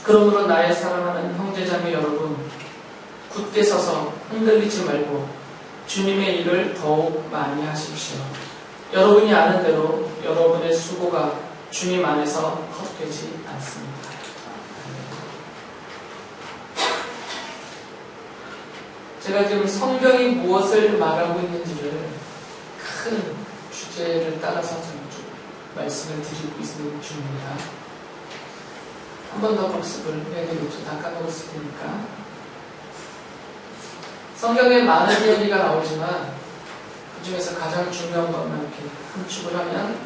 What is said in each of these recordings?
그러므로 나의 사랑하는 형제자매 여러분, 굳게 서서 흔들리지 말고 주님의 일을 더욱 많이 하십시오. 여러분이 아는 대로 여러분의 수고가 주님 안에서 헛되지 않습니다. 제가 지금 성경이 무엇을 말하고 있는지를 큰 주제를 따라서 쭉 말씀을 드리고 있는 중입니다. 한 번 더 복습을 해야 되겠죠. 다 까먹었을 테니까. 성경에 많은 이야기가 나오지만 그 중에서 가장 중요한 것만 이렇게 함축을 하면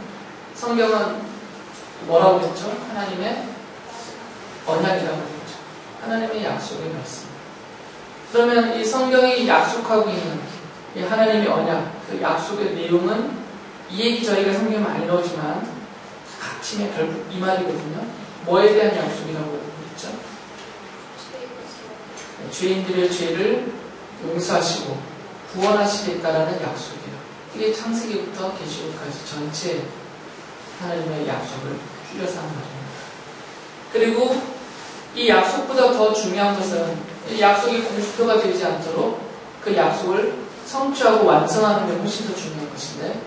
성경은 뭐라고 했죠? 하나님의 언약이라고 했죠. 하나님의 약속의 말씀. 그러면 이 성경이 약속하고 있는 이 하나님의 언약, 그 약속의 내용은 이 얘기 저희가 성경에 많이 나오지만 합치면 결국 이 말이거든요. 뭐에 대한 약속이라고 했죠? 죄인들의 죄를 용서하시고 구원하시겠다라는 약속이에요. 이게 창세기부터 계시록까지 전체 하나님의 약속을 줄여서 한 말입니다. 그리고 이 약속보다 더 중요한 것은 이 약속이 공수표가 되지 않도록 그 약속을 성취하고 완성하는 게 훨씬 더 중요한 것인데,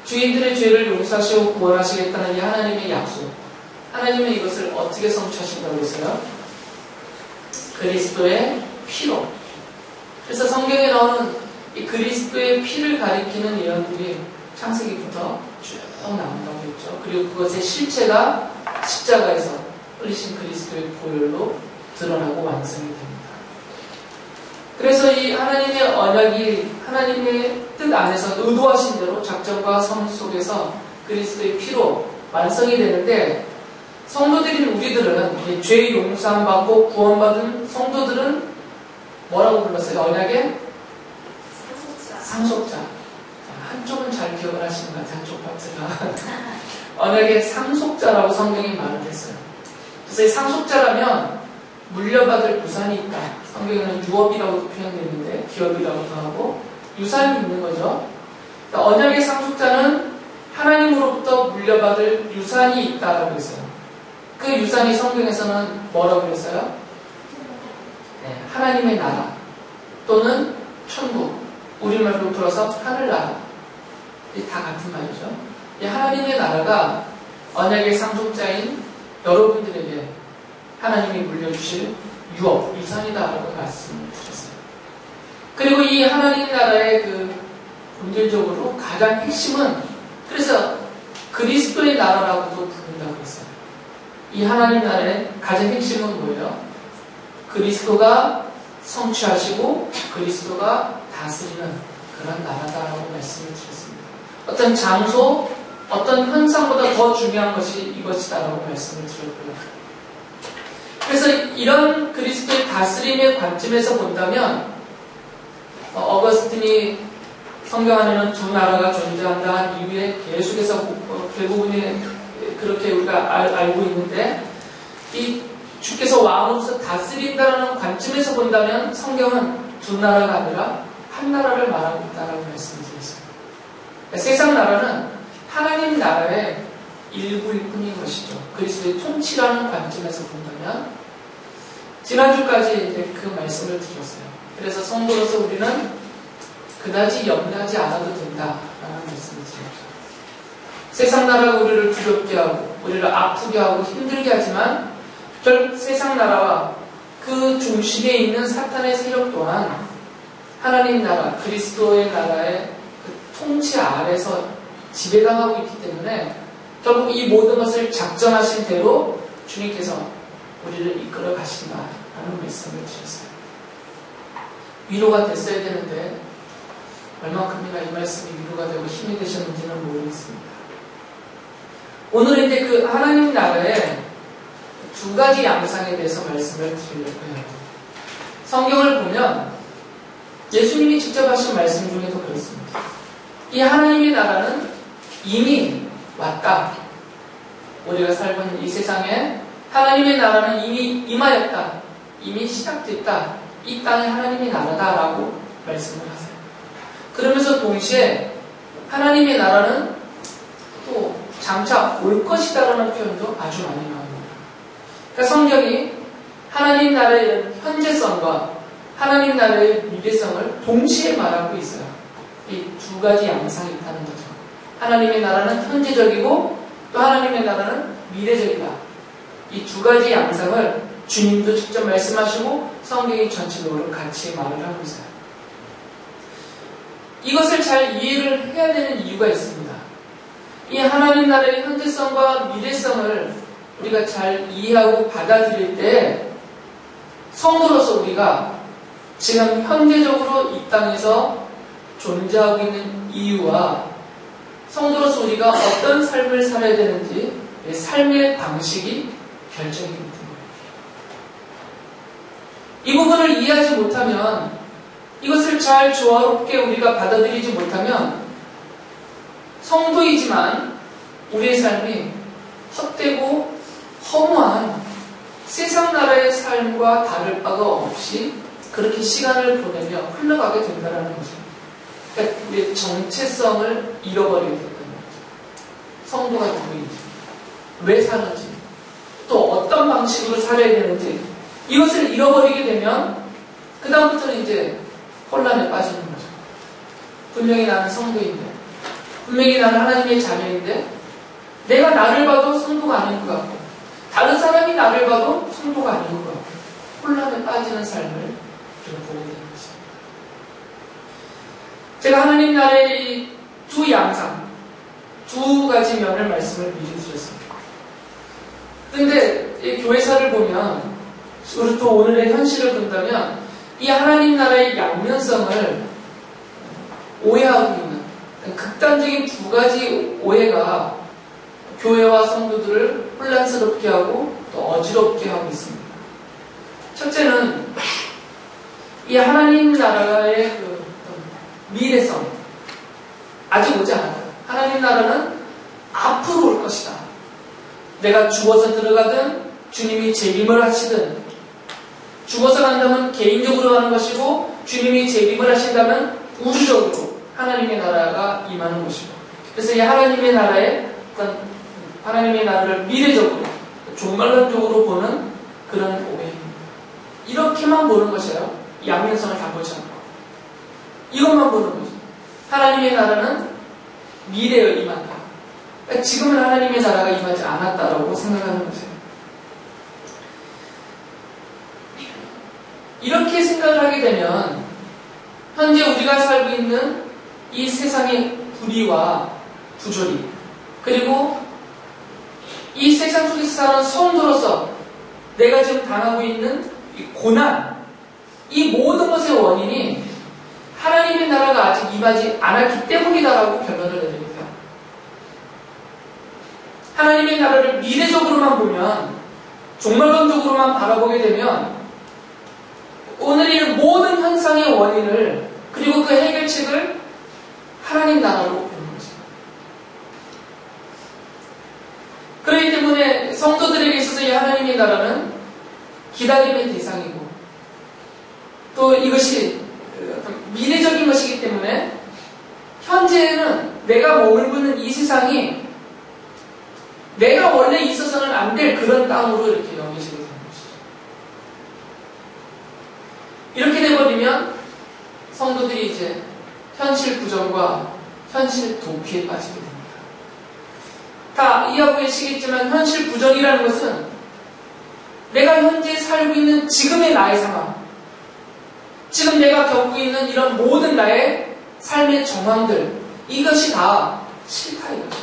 죄인들의 죄를 용서하시고 구원하시겠다는 이 하나님의 약속, 하나님은 이것을 어떻게 성취하신다고 했어요? 그리스도의 피로. 그래서 성경에 나오는 이 그리스도의 피를 가리키는 예언들이 창세기부터 쭉 나온다고 했죠. 그리고 그것의 실체가 십자가에서 흘리신 그리스도의 보혈로 드러나고 완성이 됩니다. 그래서 이 하나님의 언약이 하나님의 뜻 안에서 의도하신 대로 작정과 성 속에서 그리스도의 피로 완성이 되는데, 성도들인 우리들은 죄 용서함 받고 구원받은 성도들은 뭐라고 불렀어요? 언약의 상속자. 한쪽은 잘 기억을 하시는 것 같아요. 한쪽 파트가. 언약의 상속자라고 성경이 말을 했어요. 그래서 이 상속자라면 물려받을 유산이 있다. 성경에는 유업이라고도 표현되는데 기업이라고도 하고 유산이 있는 거죠. 그러니까 언약의 상속자는 하나님으로부터 물려받을 유산이 있다라고 했어요. 그 유산이 성경에서는 뭐라고 했어요? 네, 하나님의 나라 또는 천국, 우리말로 풀어서 하늘나라. 이게 다 같은 말이죠. 이 하나님의 나라가 언약의 상속자인 여러분들에게 하나님이 물려주실 유업, 유산이다라고 말씀을 드렸어요. 그리고 이 하나님 나라의 그 본질적으로 가장 핵심은, 그래서 그리스도의 나라라고도 부른다고 했어요. 이 하나님 나라의 가장 핵심은 뭐예요? 그리스도가 성취하시고 그리스도가 다스리는 그런 나라다라고 말씀을 드렸습니다. 어떤 장소, 어떤 현상보다 더 중요한 것이 이것이다라고 말씀을 드렸고요. 그래서 이런 그리스도의 다스림의 관점에서 본다면 어거스틴이 성경 안에는 두 나라가 존재한다 이후에 계속해서 대부분이 그렇게 우리가 알고 있는데, 이 주께서 왕으로서 다스린다는 관점에서 본다면 성경은 두 나라가 아니라 한 나라를 말하고 있다라고 말씀드렸어요. 그러니까 세상 나라는 하나님 나라의 일부일 뿐인 것이죠. 그리스도의 통치라는 관점에서 본다면, 지난주까지 이제 그 말씀을 드렸어요. 그래서 성도로서 우리는 그다지 염려하지 않아도 된다라는 말씀을 드렸죠. 세상 나라가 우리를 두렵게 하고 우리를 아프게 하고 힘들게 하지만 결국 세상 나라와 그 중심에 있는 사탄의 세력 또한 하나님 나라, 그리스도의 나라의 그 통치 아래서 지배당하고 있기 때문에 결국 이 모든 것을 작정하신 대로 주님께서 우리를 이끌어 가신다라는 말씀을 드렸어요. 위로가 됐어야 되는데 얼마큼이나 이 말씀이 위로가 되고 힘이 되셨는지는 모르겠습니다. 오늘은 이제 그 하나님 나라의 두 가지 양상에 대해서 말씀을 드리려고요. 성경을 보면 예수님이 직접 하신 말씀 중에도 그렇습니다. 이 하나님의 나라는 이미 왔다. 우리가 살고 있는 이 세상에 하나님의 나라는 이미 임하였다. 이미 시작됐다. 이 땅이 하나님의 나라다라고 말씀을 하세요. 그러면서 동시에 하나님의 나라는 또 장차 올 것이다라는 표현도 아주 많이 나옵니다. 그러니까 성경이 하나님 나라의 현재성과 하나님 나라의 미래성을 동시에 말하고 있어요. 이 두 가지 양상이 있다는 거죠. 하나님의 나라는 현재적이고 또 하나님의 나라는 미래적이다. 이 두 가지 양상을 주님도 직접 말씀하시고 성경이 전체적으로 같이 말을 하고 있어요. 이것을 잘 이해를 해야 되는 이유가 있습니다. 이 하나님 나라의 현재성과 미래성을 우리가 잘 이해하고 받아들일 때 성도로서 우리가 지금 현재적으로 이 땅에서 존재하고 있는 이유와 성도로서 우리가 어떤 삶을 살아야 되는지 삶의 방식이 결정이 됩니다. 이 부분을 이해하지 못하면 이것을 잘 조화롭게 우리가 받아들이지 못하면 성도이지만 우리의 삶이 헛되고 허무한 세상 나라의 삶과 다를 바가 없이 그렇게 시간을 보내며 흘러가게 된다는 거죠. 그러니까 우리의 정체성을 잃어버리게 된다는 거죠. 성도가 누구인지, 왜 사는지, 또 어떤 방식으로 살아야 되는지 이것을 잃어버리게 되면 그 다음부터는 이제 혼란에 빠지는 거죠. 분명히 나는 성도인데, 분명히 나는 하나님의 자녀인데 내가 나를 봐도 성도가 아닌 것 같고 다른 사람이 나를 봐도 성도가 아닌 것 같고 혼란에 빠지는 삶을 좀 보게 되는 것입니다. 제가 하나님 나라의 이 두 양상, 두 가지 면을 말씀을 미리 드렸습니다. 그런데 이 교회사를 보면 그리고 또 오늘의 현실을 본다면 이 하나님 나라의 양면성을 오해하고 있는 극단적인 두 가지 오해가 교회와 성도들을 혼란스럽게 하고 또 어지럽게 하고 있습니다. 첫째는 이 하나님 나라의 그 미래성, 아직 오지 않았다. 하나님 나라는 앞으로 올 것이다. 내가 죽어서 들어가든 주님이 재림을 하시든, 죽어서 간다면 개인적으로 가는 것이고 주님이 재림을 하신다면 우주적으로 하나님의 나라가 임하는 것이고, 그래서 이 하나님의 나라의 어떤 하나님의 나라를 미래적으로 종말론적으로 보는 그런 오해입니다. 이렇게만 보는 것이에요. 양면성을 다 보지 않고 이것만 보는 거죠. 하나님의 나라는 미래에 임한다. 그러니까 지금은 하나님의 나라가 임하지 않았다라고 생각하는 거죠. 이렇게 생각을 하게 되면 현재 우리가 살고 있는 이 세상의 불의와 부조리, 그리고 이 세상 속에서 사는 성도로서 내가 지금 당하고 있는 이 고난, 이 모든 것의 원인이 하나님의 나라가 아직 임하지 않았기 때문이다라고 결론을 내립니다. 하나님의 나라를 미래적으로만 보면, 종말론적으로만 바라보게 되면 오늘의 모든 현상의 원인을, 그리고 그 해결책을 하나님 나라로 보는 거죠. 그렇기 때문에 성도들에게 있어서 이 하나님의 나라는 기다림의 대상이고, 또 이것이 미래적인 것이기 때문에 현재는 내가 머물고 있는 이 세상이 내가 원래 있어서는 안 될 그런 땅으로 이렇게 여기시게 되는 것이죠. 이렇게 돼버리면 성도들이 이제 현실 부정과 현실 도피에 빠지게 됩니다. 다 이해하고 계시겠지만 현실 부정이라는 것은 내가 현재 살고 있는 지금의 나의 상황, 지금 내가 겪고 있는 이런 모든 나의 삶의 정황들, 이것이 다 실타인 거죠.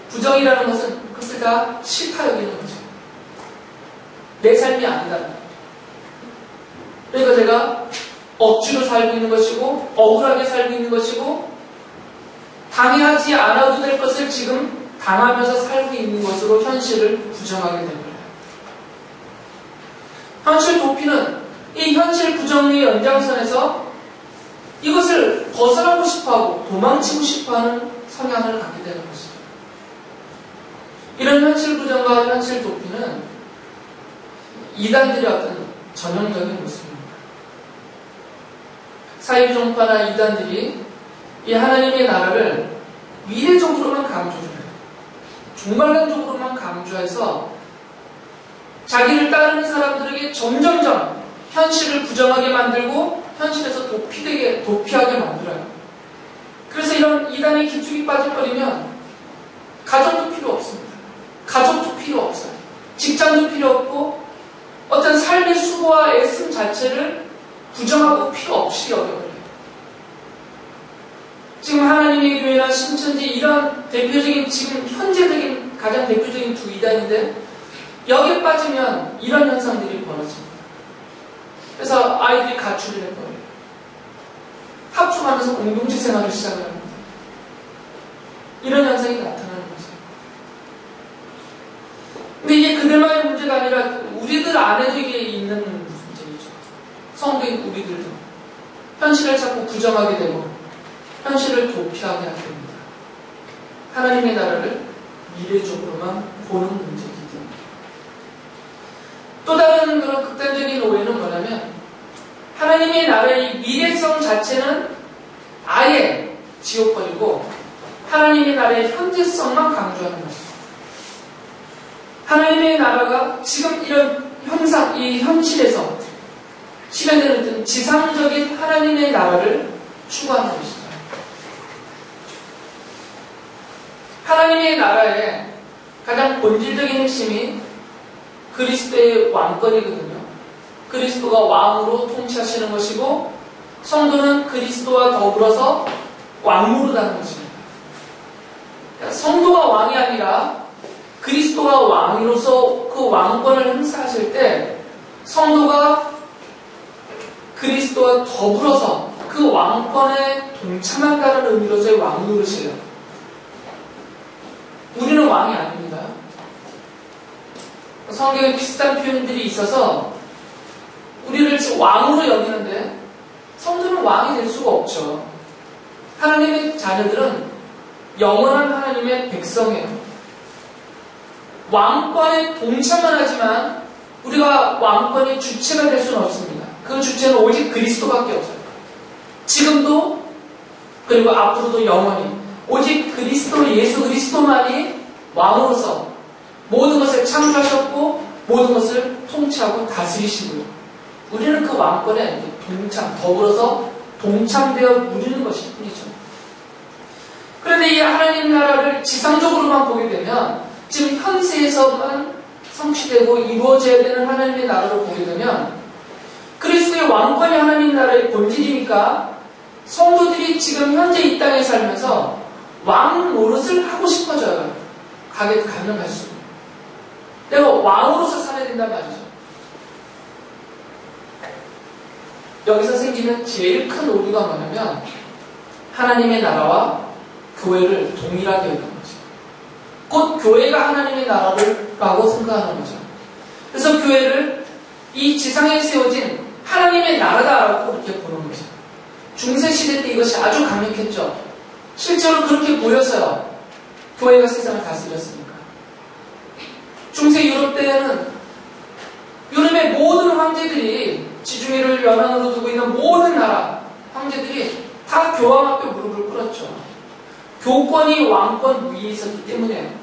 부정이라는 것은 그것을 다 실타 여기는 거죠. 내 삶이 아니다. 그러니까 내가 억지로 살고 있는 것이고 억울하게 살고 있는 것이고 당해하지 않아도 될 것을 지금 당하면서 살고 있는 것으로 현실을 부정하게 된 거예요. 현실 도피는 이 현실 부정의 연장선에서 이것을 벗어나고 싶어하고 도망치고 싶어하는 성향을 갖게 되는 것이죠. 이런 현실 부정과 현실 도피는 이단들의 어떤 전형적인 모습입니다. 사회종파나 이단들이 이 하나님의 나라를 미래적으로만 강조해요. 종말론적으로만 강조해서 자기를 따르는 사람들에게 점점점 현실을 부정하게 만들고 현실에서 도피하게 만들어요. 그래서 이런 이단의 기축이 빠져버리면 가정도 필요 없습니다. 가족도 필요 없어요. 직장도 필요 없고 어떤 삶의 수고와 애씀 자체를 부정하고 필요 없이 여겨버려요. 지금 하나님의 교회나 신천지 이런 대표적인 지금 현재적인 가장 대표적인 두 이단인데 여기에 빠지면 이런 현상들이 벌어집니다. 그래서 아이들이 가출을 해버려요. 합숙하면서 공동체 생활을 시작을 합니다. 이런 현상이 나타나는 거죠. 근데 이게 그들만의 문제가 아니라 우리들 안에도 이게 있는 문제이죠. 성도인 우리들도 현실을 자꾸 부정하게 되고 현실을 도피하게 하게 됩니다. 하나님의 나라를 미래적으로만 보는 문제이기 때문에. 또 다른 그런 극단적인 오해는 뭐냐면 하나님의 나라의 미래성 자체는 아예 지워버리고 하나님의 나라의 현재성만 강조하는 것입니다. 하나님의 나라가 지금 이런 형상, 이 현실에서 실현되는 어떤 지상적인 하나님의 나라를 추구하는 것이죠. 하나님의 나라의 가장 본질적인 핵심이 그리스도의 왕권이거든요. 그리스도가 왕으로 통치하시는 것이고 성도는 그리스도와 더불어서 왕노릇하는 것입니다. 그러니까 성도가 왕이 아니라 그리스도가 왕으로서 그 왕권을 행사하실 때 성도가 그리스도와 더불어서 그 왕권에 동참한다는 의미로서의 왕노릇이에요. 우리는 왕이 아닙니다. 성경에 비슷한 표현들이 있어서 우리를 왕으로 여기는데 성도는 왕이 될 수가 없죠. 하나님의 자녀들은 영원한 하나님의 백성이에요. 왕권에 동참만 하지만 우리가 왕권의 주체가 될 수는 없습니다. 그 주체는 오직 그리스도밖에 없어요. 지금도 그리고 앞으로도 영원히 오직 그리스도, 예수 그리스도만이 왕으로서 모든 것을 창조하셨고 모든 것을 통치하고 다스리시고요. 우리는 그 왕권에 더불어서 동참되어 누리는 것일 뿐이죠. 그런데 이 하나님 나라를 지상적으로만 보게 되면 지금 현세에서만 성취되고 이루어져야 되는 하나님의 나라를 보게 되면 그리스도의 왕권이 하나님 나라의 본질이니까 성도들이 지금 현재 이 땅에 살면서 왕 노릇을 하고 싶어져요. 가면 갈수록. 내가 왕으로서 살아야 된단 말이죠. 여기서 생기는 제일 큰 오류가 뭐냐면 하나님의 나라와 교회를 동일하게 여기는 거죠. 곧 교회가 하나님의 나라라고 생각하는 거죠. 그래서 교회를 이 지상에 세워진 하나님의 나라다라고 그렇게 보는 거죠. 중세시대 때 이것이 아주 강력했죠. 실제로 그렇게 보였어요. 교회가 세상을 다스렸으니까. 중세 유럽 때에는 유럽의 모든 황제들이 지중해를 연안으로 두고 있는 모든 나라 황제들이 다 교황 앞에 무릎을 꿇었죠. 교권이 왕권 위에 있었기 때문에.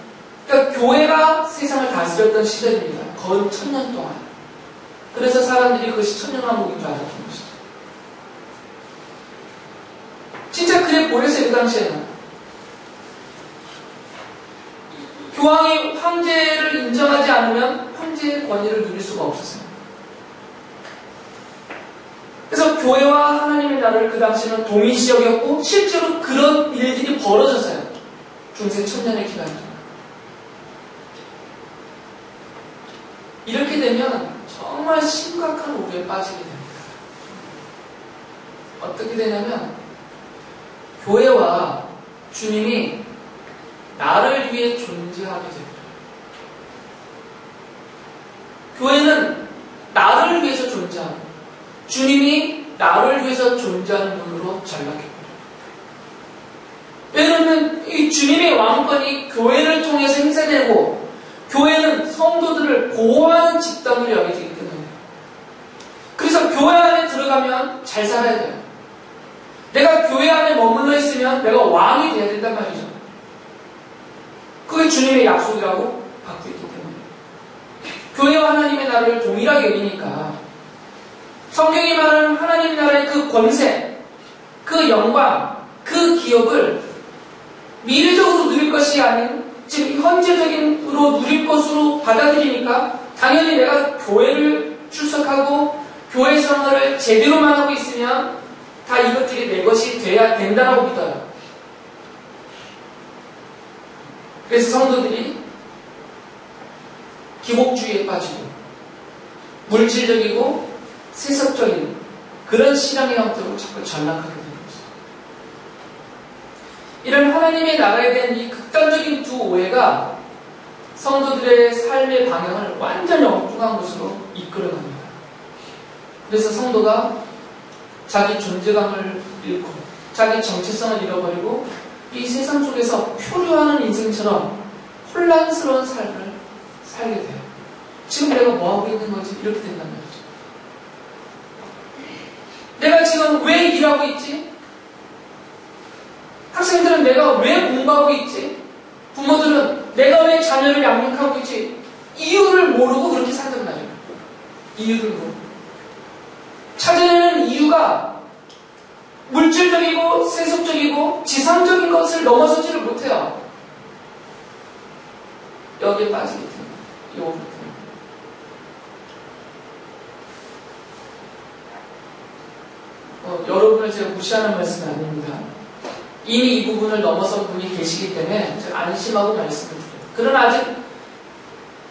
그러니까 교회가 세상을 다스렸던 시대입니다. 거의 1000년 동안. 그래서 사람들이 그것이 천년왕국인 줄 알았던 것이죠. 진짜 그래 보였어요. 그 당시에는. 교황이 황제를 인정하지 않으면 황제의 권위를 누릴 수가 없었어요. 그래서 교회와 하나님의 나라를 그 당시에는 동일시여겼고 실제로 그런 일들이 벌어졌어요. 중세 1000년의 기간 동안. 이렇게 되면 정말 심각한 오류에 빠지게 됩니다. 어떻게 되냐면 교회와 주님이 나를 위해 존재하게 됩니다. 교회는 나를 위해서 존재하고 주님이 나를 위해서 존재하는 분으로 전락해버려요. 왜냐하면 이 주님의 왕권이 교회를 통해서 행사되고 교회는 성도들을 보호하는 집단으로 여겨지기 때문에 그래서 교회 안에 들어가면 잘 살아야 돼요. 내가 교회 안에 머물러 있으면 내가 왕이 돼야 된단 말이죠. 그게 주님의 약속이라고 받고 있기 때문에 교회와 하나님의 나라를 동일하게 여기니까 성경이 말하는 하나님 나라의 그 권세, 그 영광, 그 기업을 미래적으로 누릴 것이 아닌 지금 현재적인으로 누릴 것으로 받아들이니까 당연히 내가 교회를 출석하고 교회 생활을 제대로만 하고 있으면 다 이것들이 내 것이 돼야 된다고 믿어요. 그래서 성도들이 기복주의에 빠지고 물질적이고 세속적인 그런 신앙의 형태로 자꾸 전락하게 되는 거죠. 이런 하나님의 나라에 대한 이 극단적인 두 오해가 성도들의 삶의 방향을 완전히 엉뚱한 곳으로 이끌어갑니다. 그래서 성도가 자기 존재감을 잃고 자기 정체성을 잃어버리고 이 세상 속에서 표류하는 인생처럼 혼란스러운 삶을 살게 돼요. 지금 내가 뭐하고 있는 거지? 이렇게 된단 말이죠. 내가 지금 왜 일하고 있지? 학생들은 내가 왜 공부하고 있지? 부모들은 내가 왜 자녀를 양육하고 있지? 이유를 모르고 그렇게 산단 말이에요. 이유를 모르고. 찾아내는 이유가 물질적이고 세속적이고 지상적인 것을 넘어서지를 못해요. 여기에 빠지게 됩니다. 요구를 여러분을 제가 무시하는 말씀은 아닙니다. 이미 이 부분을 넘어선 분이 계시기 때문에 제가 안심하고 말씀을 드려요. 그러나 아직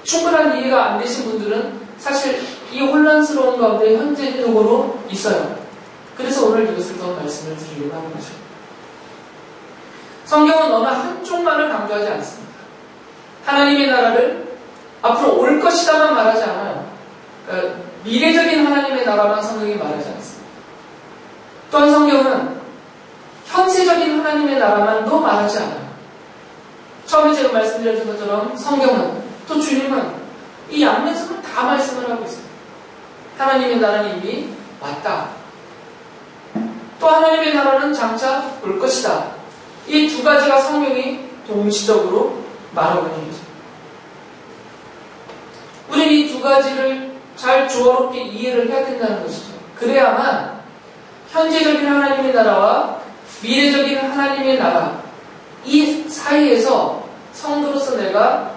충분한 이해가 안 되신 분들은 사실 이 혼란스러운 가운데 현재적으로 있어요. 그래서 오늘 이것을 더 말씀을 드리려고 하는 거죠. 성경은 어느 한쪽만을 강조하지 않습니다. 하나님의 나라를 앞으로 올 것이다만 말하지 않아요. 그러니까 미래적인 하나님의 나라만 성경이 말하지 않습니다. 또한 성경은 현세적인 하나님의 나라만도 말하지 않아요. 처음에 제가 말씀드렸던 것처럼 성경은 또 주님은 이 양면성을 다 말씀을 하고 있어요. 하나님의 나라는 이미 왔다. 또 하나님의 나라는 장차 올 것이다. 이 두 가지가 성경이 동시적으로 말하고 있는 거죠. 우리는 이 두 가지를 잘 조화롭게 이해를 해야 된다는 것이죠. 그래야만 현재적인 하나님의 나라와 미래적인 하나님의 나라 이 사이에서 성도로서 내가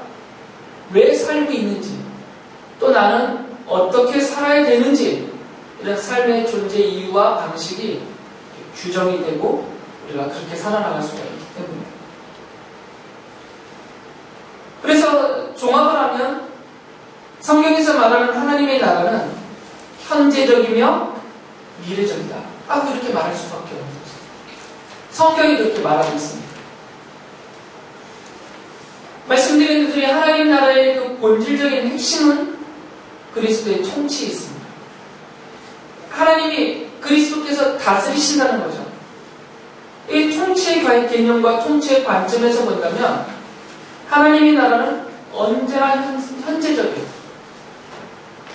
왜 살고 있는지 또 나는 어떻게 살아야 되는지 이런 삶의 존재 이유와 방식이 규정이 되고 우리가 그렇게 살아나갈 수가 있기 때문에 그래서 종합을 하면 성경에서 말하는 하나님의 나라는 현재적이며 미래적이다 하고 이렇게 말할 수밖에 없는 거죠. 성경이 그렇게 말하고 있습니다. 말씀드린 것들이 하나님 나라의 그 본질적인 핵심은 그리스도의 통치에 있습니다. 하나님이 그리스도께서 다스리신다는 거죠. 이 통치의 개념과 통치의 관점에서 본다면 하나님의 나라는 언제나 현재적이에요.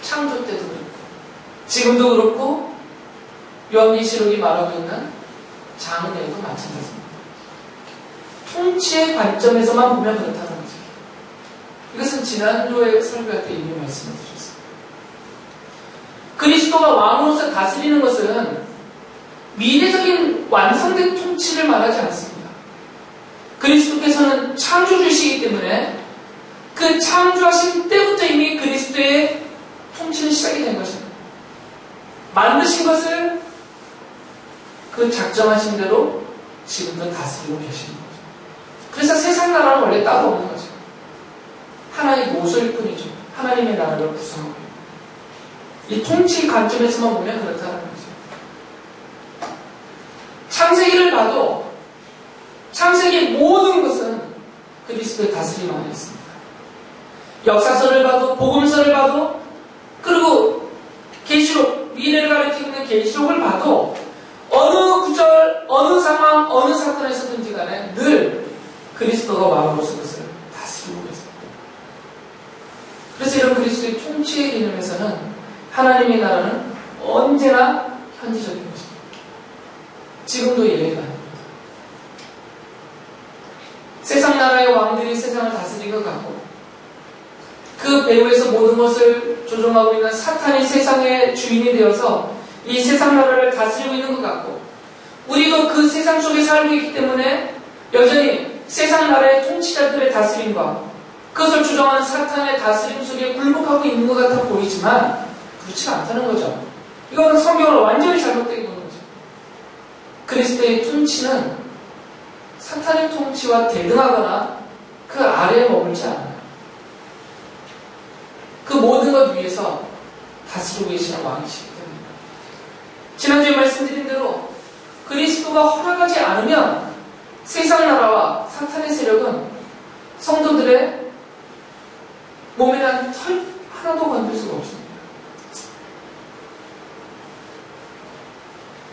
창조 때도 그렇고 지금도 그렇고 요한계시록이 말하고 있는 장래에도 마찬가지입니다. 통치의 관점에서만 보면 그렇다는 거죠. 이것은 지난주에 설교할 때 이미 말씀을 드렸습니다. 그리스도가 왕으로서 다스리는 것은 미래적인 완성된 통치를 말하지 않습니다. 그리스도께서는 창조주이시기 때문에 그 창조하신 때부터 이미 그리스도의 통치는 시작이 된 것입니다. 만드신 것을 그 작정하신 대로 지금도 다스리고 계시는 거죠. 그래서 세상 나라는 원래 따로 없는 거죠. 하나의 모서일 뿐이죠. 하나님의 나라를 구성하고 있는. 이 통치 관점에서만 보면 그렇다는 거죠. 창세기를 봐도 창세기의 모든 것은 그리스도의 다스림 안에 있습니다. 역사서를 봐도 복음서를 봐도 그리고 계시록 미래를 가리키고 있는 계시록을 봐도 어느 구절, 어느 상황, 어느 사건에서든지 간에 늘 그리스도가 왕으로서 그것을 다스리고 계십니다. 그래서 이런 그리스도의 통치의 개념에서는 하나님의 나라는 언제나 현지적인 것입니다. 지금도 예외가 아닙니다. 세상 나라의 왕들이 세상을 다스린 것 같고 그 그 배후에서 모든 것을 조종하고 있는 사탄이 세상의 주인이 되어서 이 세상 나라를 다스리고 있는 것 같고, 우리도 그 세상 속에 살고 있기 때문에 여전히 세상 나라의 통치자들의 다스림과 그것을 주장하는 사탄의 다스림 속에 굴복하고 있는 것 같아 보이지만 그렇지가 않다는 거죠. 이거는 성경을 완전히 잘못되게 보는 거죠. 그리스도의 통치는 사탄의 통치와 대등하거나 그 아래에 머물지 않아요. 그 모든 것 위에서 다스리고 계시는 왕이시기 때문입니다. 지난주에 말씀드린 대로 그리스도가 허락하지 않으면 세상 나라와 사탄의 세력은 성도들의 몸에 대한 털 하나도 건들 수가 없습니다.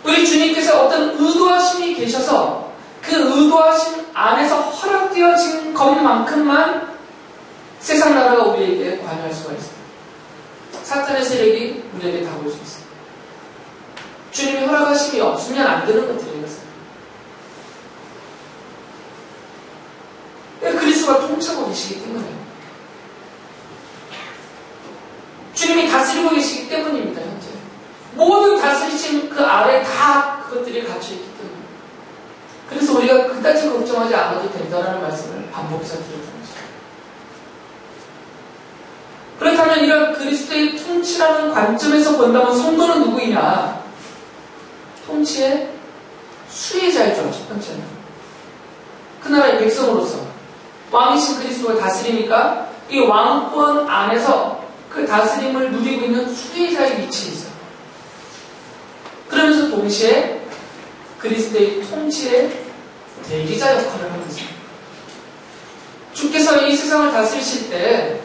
우리 주님께서 어떤 의도하심이 계셔서 그 의도하심 안에서 허락되어진 것만큼만 세상 나라가 우리에게 관여할 수가 있습니다. 사탄의 세력이 우리에게 다가올 수 있습니다. 주님이 허락하심이 없으면 안 되는 것들이었어요. 그리스도가 통치하고 계시기 때문에, 주님이 다스리고 계시기 때문입니다. 현재 모든 다스리심 그 아래 다 그것들이 갇혀있기 때문에, 그래서 우리가 그다지 걱정하지 않아도 된다는 말씀을 반복해서 드렸던 것입니다. 그렇다면 이런 그리스도의 통치라는 관점에서 본다면 성도는 누구이냐? 통치의 수혜자이죠. 첫 번째는 그 나라의 백성으로서 왕이신 그리스도가 다스리니까 이 왕권 안에서 그 다스림을 누리고 있는 수혜자의 위치에 있어요. 그러면서 동시에 그리스도의 통치의 대리자 역할을 하고 있습니다. 주께서 이 세상을 다스리실 때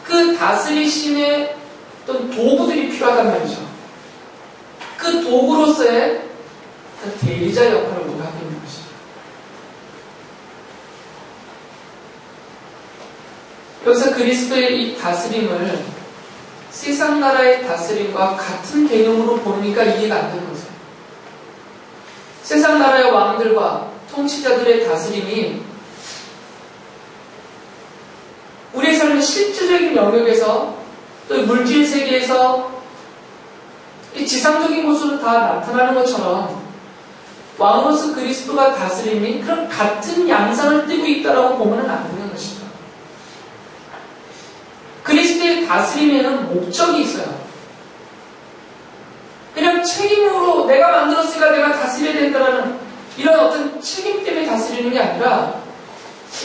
그 다스리심의 어떤 도구들이 필요하단 말이죠. 그 도구로서의 대리자 역할을 우리가 하고 있는 것이죠. 여기서 그리스도의 이 다스림을 세상 나라의 다스림과 같은 개념으로 보니까 이해가 안 되는 거죠. 세상 나라의 왕들과 통치자들의 다스림이 우리의 삶의 실질적인 영역에서 또 물질 세계에서 이 지상적인 모습으로 다 나타나는 것처럼 왕으로서 그리스도가 다스림이 그런 같은 양상을 띠고 있다라고 보면 안 되는 것이죠. 그리스도의 다스림에는 목적이 있어요. 그냥 책임으로 내가 만들었으니까 내가 다스려야 된다는 이런 어떤 책임 때문에 다스리는 게 아니라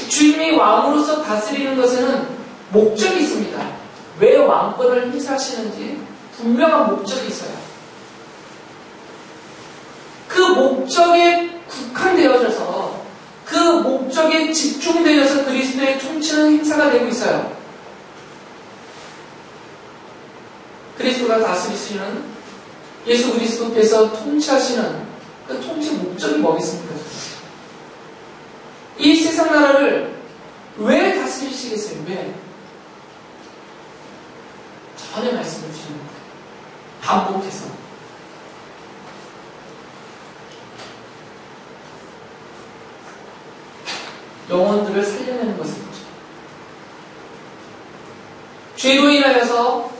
주님이 왕으로서 다스리는 것에는 목적이 있습니다. 왜 왕권을 행사하시는지 분명한 목적이 있어요. 그 목적에 국한되어져서 그 목적에 집중되어서 그리스도의 통치는 행사가 되고 있어요. 그리스도가 다스리시는 예수 그리스도께서 통치하시는 그 통치 목적이 뭐겠습니까? 이 세상 나라를 왜 다스리시겠어요? 왜? 전에 말씀해 주시는 거예요. 반복해서. 영혼들을 살려내는 것이죠. 죄로 인하여서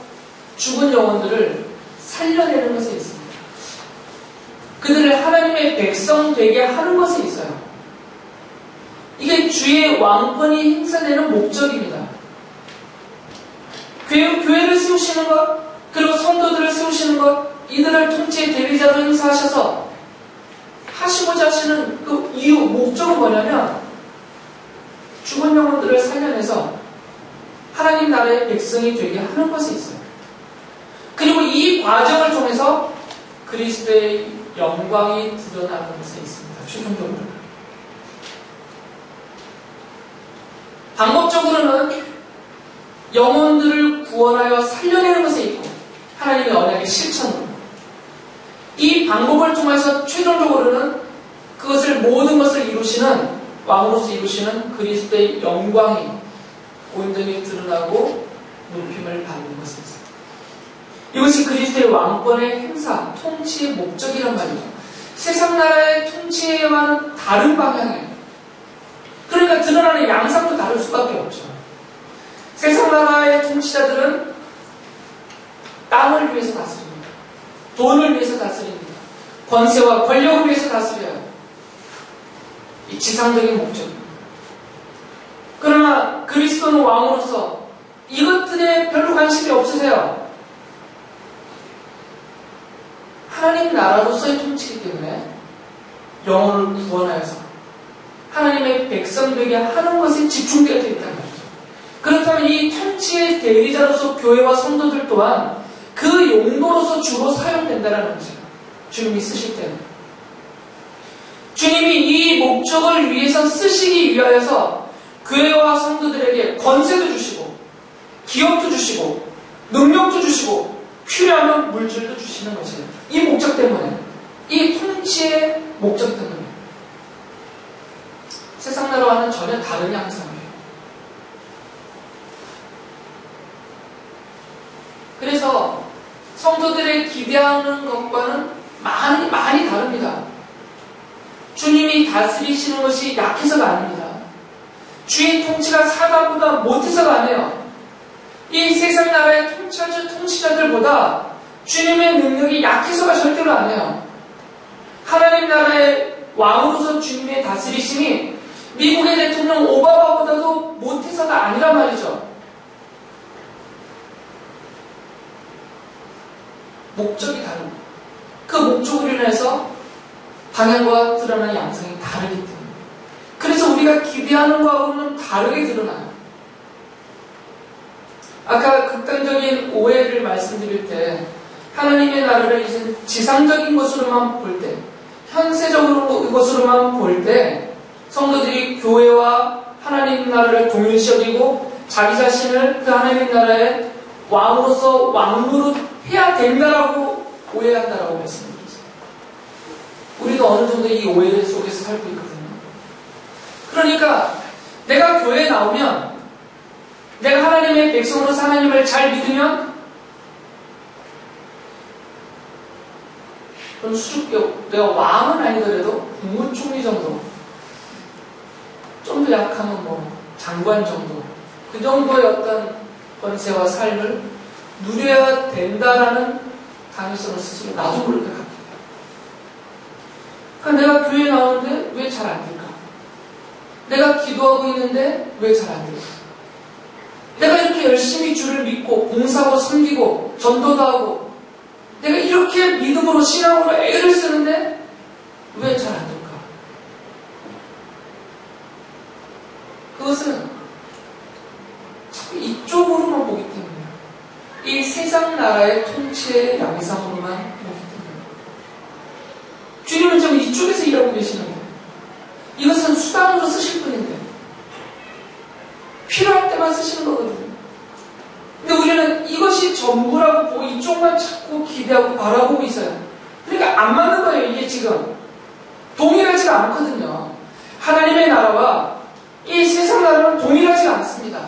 죽은 영혼들을 살려내는 것에 있습니다. 그들을 하나님의 백성 되게 하는 것에 있어요. 이게 주의 왕권이 행사되는 목적입니다. 교회를 세우시는 것, 그리고 성도들을 세우시는 것, 이들을 통치의 대리자로 행사하셔서 하시고자 하시는 그 이유, 목적은 뭐냐면 죽은 영혼들을 살려내서 하나님 나라의 백성이 되게 하는 것에 있어요. 그리고 이 과정을 통해서 그리스도의 영광이 드러나는 것에 있습니다. 최종적으로. 방법적으로는 영혼들을 구원하여 살려내는 것에 있고 하나님의 언약의 실천으로 이 방법을 통해서 최종적으로는 그것을 모든 것을 이루시는 왕으로서 이루시는 그리스도의 영광이 온전히 드러나고 높임을 받는 것에 있습니다. 이것이 그리스도의 왕권의 행사, 통치의 목적이란 말이죠. 세상 나라의 통치와는 다른 방향이에요. 그러니까 드러나는 양상도 다를 수밖에 없죠. 세상 나라의 통치자들은 땅을 위해서 다스립니다. 돈을 위해서 다스립니다. 권세와 권력을 위해서 다스려요. 이 지상적인 목적입니다. 그러나 그리스도는 왕으로서 이것들에 별로 관심이 없으세요. 하나님 나라로서의 통치이기 때문에 영혼을 구원하여서 하나님의 백성 되게 하는 것에 집중되어 있다는 말이죠. 그렇다면 이 통치의 대리자로서 교회와 성도들 또한 그 용도로서 주로 사용된다는 거죠. 주님이 쓰실 때는. 주님이 이 목적을 위해서 쓰시기 위하여서 교회와 성도들에게 권세도 주시고 기업도 주시고 능력도 주시고 필요하면 물질도 주시는 것이에요. 이 목적 때문에. 이 통치의 목적 때문에. 세상 나라와는 전혀 다른 양상이에요. 그래서 성도들의 기대하는 것과는 많이 다릅니다. 주님이 다스리시는 것이 약해서가 아닙니다. 주의 통치가 사단보다 못해서가 아니에요. 이 세상 나라의 통치자들보다 주님의 능력이 약해서가 절대로 아니에요. 하나님 나라의 왕으로서 주님의 다스리심이 미국의 대통령 오바마보다도 못해서가 아니란 말이죠. 목적이 다릅니다. 그 목적으로 인해서 방향과 드러나는 양상이 다르기 때문에. 그래서 우리가 기대하는 것과는 다르게 드러나요. 아까 극단적인 오해를 말씀드릴 때 하나님의 나라를 이제 지상적인 것으로만 볼 때, 현세적으로 것으로만 볼 때 성도들이 교회와 하나님 나라를 동일시 여기고 자기 자신을 그 하나님 나라의 왕으로서 왕노릇 해야 된다라고 오해한다라고 말씀드렸어요. 우리도 어느 정도 이 오해 속에서 살고 있거든요. 그러니까 내가 교회에 나오면 내가 하나님의 백성으로서 하나님을 잘 믿으면 그럼 수줍게 내가 왕은 아니더라도 국무총리 정도 좀 더 약하면 뭐 장관 정도 그 정도의 어떤 권세와 삶을 누려야 된다라는 당위성을 스스로 나도 모르게 갖게 돼요. 그러니까 내가 교회에 나오는데 왜 잘 안 될까? 내가 기도하고 있는데 왜 잘 안 될까? 내가 이렇게 열심히 주를 믿고 봉사하고 섬기고 전도도 하고 내가 이렇게 믿음으로 신앙으로 애를 쓰는데 왜 잘 안 될까? 그것은 자꾸 이쪽으로만 보기 때문이에요. 이 세상 나라의 통치의 양상으로만 보기 때문이에요. 주님은 지금 이쪽에서 일하고 계시는 거예요. 이것은 수단으로 쓰실 뿐인데 필요할 때만 쓰시는 거거든요. 근데 우리는 이것이 전부라고 보고 이쪽만 찾고 기대하고 바라보고 있어요. 그러니까 안 맞는 거예요. 이게 지금 동일하지가 않거든요. 하나님의 나라와 이 세상 나라는 동일하지가 않습니다.